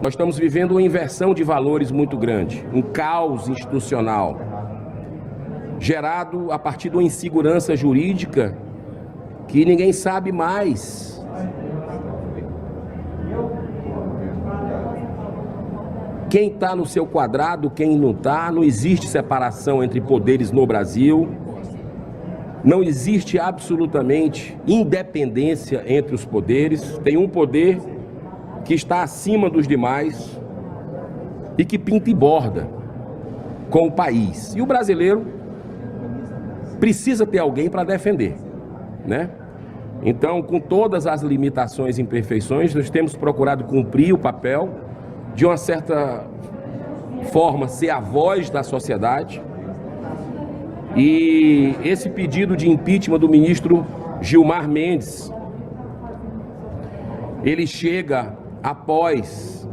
Nós estamos vivendo uma inversão de valores muito grande, um caos institucional, gerado a partir de uma insegurança jurídica que ninguém sabe mais. Quem está no seu quadrado, quem não está, não existe separação entre poderes no Brasil, não existe absolutamente independência entre os poderes, tem um poder que está acima dos demais e que pinta e borda com o país. E o brasileiro precisa ter alguém para defender, né? Então, com todas as limitações e imperfeições, nós temos procurado cumprir o papel de uma certa forma, ser a voz da sociedade. E esse pedido de impeachment do ministro Gilmar Mendes, ele chega após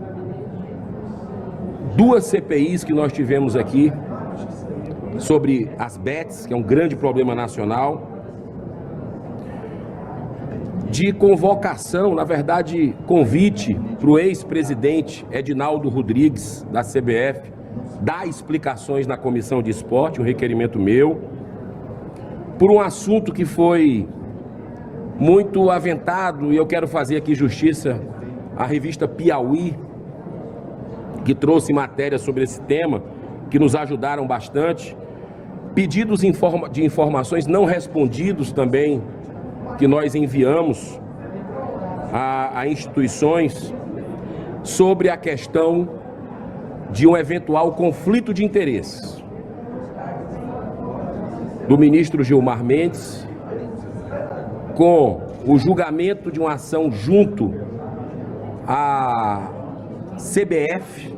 duas CPIs que nós tivemos aqui sobre as bets, que é um grande problema nacional, de convocação, na verdade, convite para o ex-presidente Edinaldo Rodrigues, da CBF, dar explicações na Comissão de Esporte, um requerimento meu, por um assunto que foi muito aventado, e eu quero fazer aqui justiça à revista Piauí, que trouxe matéria sobre esse tema, que nos ajudaram bastante, pedidos de informações não respondidos também, que nós enviamos a instituições sobre a questão de um eventual conflito de interesses do ministro Gilmar Mendes com o julgamento de uma ação junto à CBF,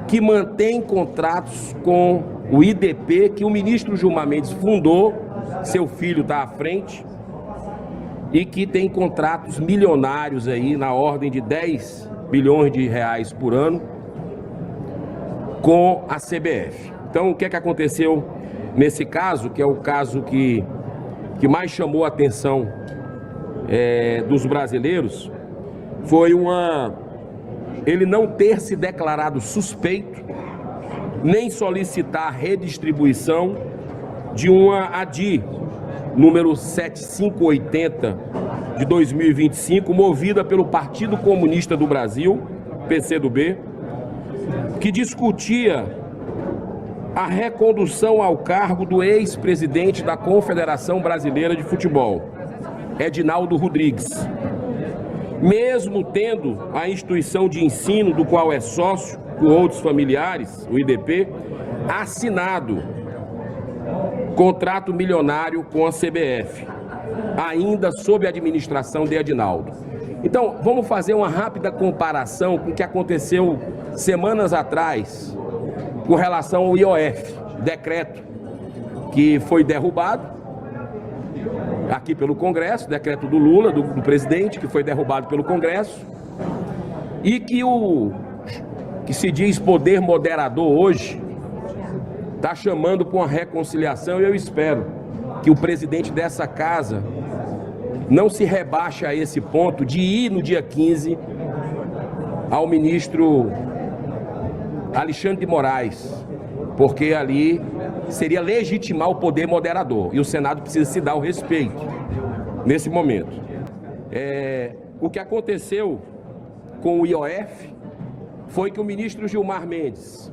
que mantém contratos com o IDP, que o ministro Gilmar Mendes fundou, seu filho está à frente, e que tem contratos milionários aí, na ordem de 10 bilhões de reais por ano, com a CBF. Então, o que é que aconteceu nesse caso, que é o caso que mais chamou a atenção dos brasileiros, foi ele não ter se declarado suspeito, nem solicitar redistribuição de uma ADI, número 7580 de 2025, movida pelo Partido Comunista do Brasil, PCdoB, que discutia a recondução ao cargo do ex-presidente da Confederação Brasileira de Futebol, Edinaldo Rodrigues. Mesmo tendo a instituição de ensino do qual é sócio, com outros familiares, o IDP, assinado contrato milionário com a CBF, ainda sob a administração de Edinaldo. Então, vamos fazer uma rápida comparação com o que aconteceu semanas atrás com relação ao IOF, decreto que foi derrubado aqui pelo Congresso, decreto do Lula, do presidente, que foi derrubado pelo Congresso, e que que se diz poder moderador hoje está chamando para uma reconciliação, e eu espero que o presidente dessa casa não se rebaixe a esse ponto de ir no dia 15 ao ministro Alexandre de Moraes, porque ali seria legitimar o poder moderador, e o Senado precisa se dar o respeito nesse momento. O que aconteceu com o IOF foi que o ministro Gilmar Mendes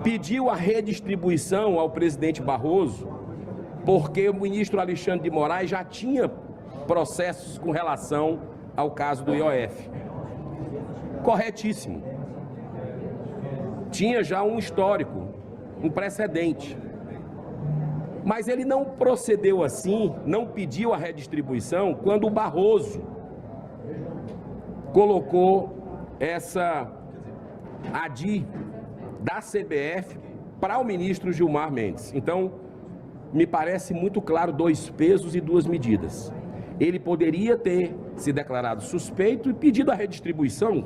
pediu a redistribuição ao presidente Barroso, porque o ministro Alexandre de Moraes já tinha processos com relação ao caso do IOF. Corretíssimo. Tinha já um histórico, um precedente. Mas ele não procedeu assim, não pediu a redistribuição, quando o Barroso colocou essa ADI da CBF para o ministro Gilmar Mendes. Então, me parece muito claro, dois pesos e duas medidas. Ele poderia ter se declarado suspeito e pedido a redistribuição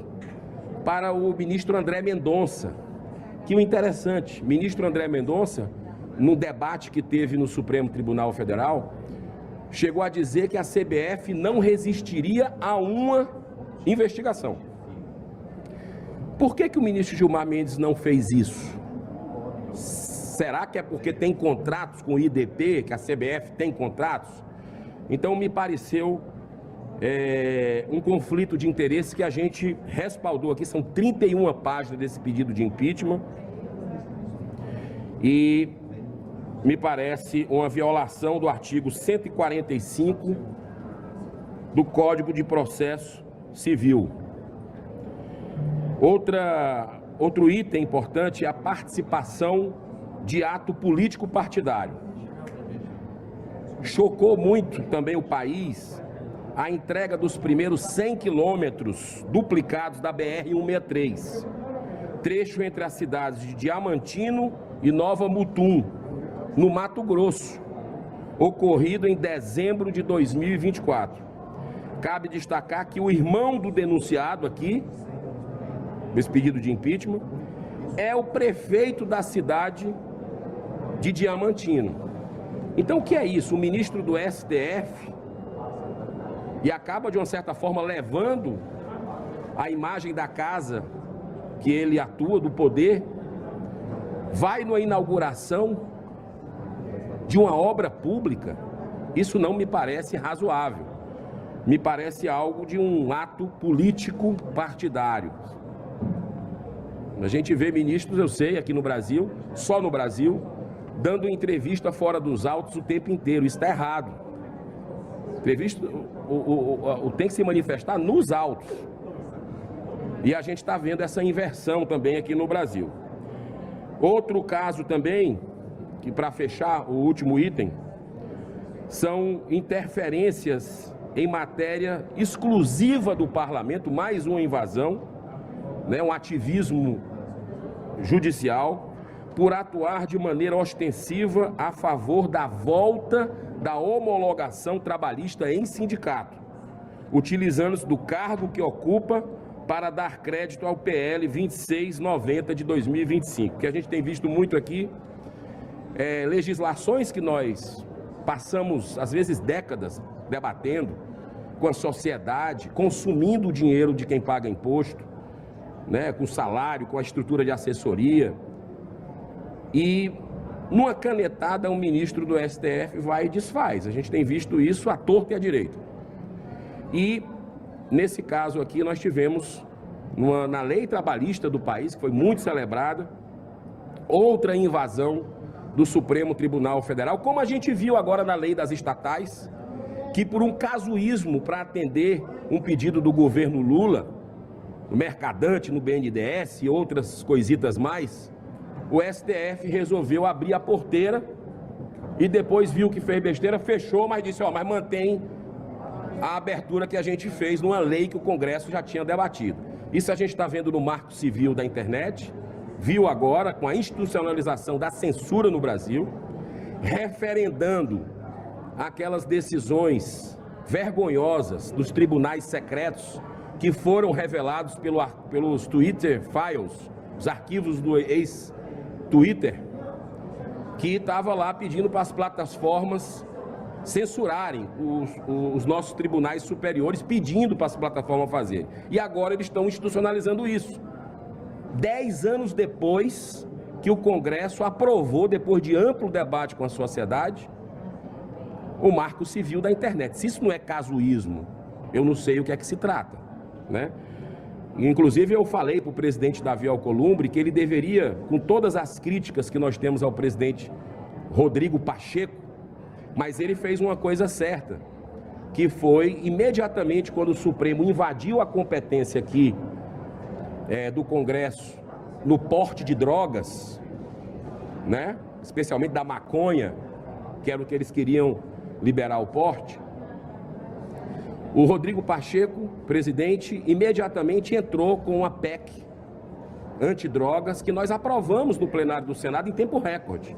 para o ministro André Mendonça. Que o interessante, ministro André Mendonça, num debate que teve no Supremo Tribunal Federal, chegou a dizer que a CBF não resistiria a uma investigação. Por que o ministro Gilmar Mendes não fez isso? Será que é porque tem contratos com o IDP, que a CBF tem contratos? Então me pareceu um conflito de interesse que a gente respaldou aqui. São 31 páginas desse pedido de impeachment e me parece uma violação do artigo 145 do Código de Processo Civil. Outro item importante é a participação de ato político partidário. Chocou muito também o país a entrega dos primeiros 100 quilômetros duplicados da BR-163, trecho entre as cidades de Diamantino e Nova Mutum, no Mato Grosso, ocorrido em dezembro de 2024. Cabe destacar que o irmão do denunciado aqui, nesse pedido de impeachment, é o prefeito da cidade de Diamantino. Então o que é isso? O ministro do STF, e acaba de uma certa forma levando a imagem da casa que ele atua, do poder, vai numa inauguração de uma obra pública. Isso não me parece razoável. Me parece algo de um ato político partidário. A gente vê ministros, eu sei, aqui no Brasil, só no Brasil, dando entrevista fora dos autos o tempo inteiro. Isso está errado. Entrevista, tem que se manifestar nos autos. E a gente está vendo essa inversão também aqui no Brasil. Outro caso também, que para fechar o último item, são interferências em matéria exclusiva do parlamento, mais uma invasão, né, um ativismo judicial, por atuar de maneira ostensiva a favor da volta da homologação trabalhista em sindicato, utilizando-se do cargo que ocupa para dar crédito ao PL 2690 de 2025, que a gente tem visto muito aqui, legislações que nós passamos, às vezes, décadas debatendo com a sociedade, consumindo o dinheiro de quem paga imposto, né, com salário, com a estrutura de assessoria, e numa canetada, um ministro do STF vai e desfaz. A gente tem visto isso à torta e à direita. E, nesse caso aqui, nós tivemos, na lei trabalhista do país, que foi muito celebrada, outra invasão do Supremo Tribunal Federal, como a gente viu agora na lei das estatais, que por um casuísmo para atender um pedido do governo Lula, no Mercadante, no BNDES e outras coisitas mais, o STF resolveu abrir a porteira e depois viu que fez besteira, fechou, mas disse, mas mantém a abertura que a gente fez numa lei que o Congresso já tinha debatido. Isso a gente está vendo no Marco Civil da internet, viu agora com a institucionalização da censura no Brasil, referendando aquelas decisões vergonhosas dos tribunais secretos que foram revelados pelos Twitter Files, os arquivos do ex-Twitter, que estava lá pedindo para as plataformas censurarem os nossos tribunais superiores, pedindo para as plataformas fazerem. E agora eles estão institucionalizando isso. 10 anos depois que o Congresso aprovou, depois de amplo debate com a sociedade, o Marco Civil da internet. Se isso não é casuísmo, eu não sei o que é que se trata, né? Inclusive eu falei para o presidente Davi Alcolumbre que ele deveria, com todas as críticas que nós temos ao presidente Rodrigo Pacheco, mas ele fez uma coisa certa, que foi imediatamente quando o Supremo invadiu a competência aqui do Congresso no porte de drogas, né? Especialmente da maconha, que era o que eles queriam liberar o porte. O Rodrigo Pacheco, presidente, imediatamente entrou com uma PEC antidrogas que nós aprovamos no plenário do Senado em tempo recorde.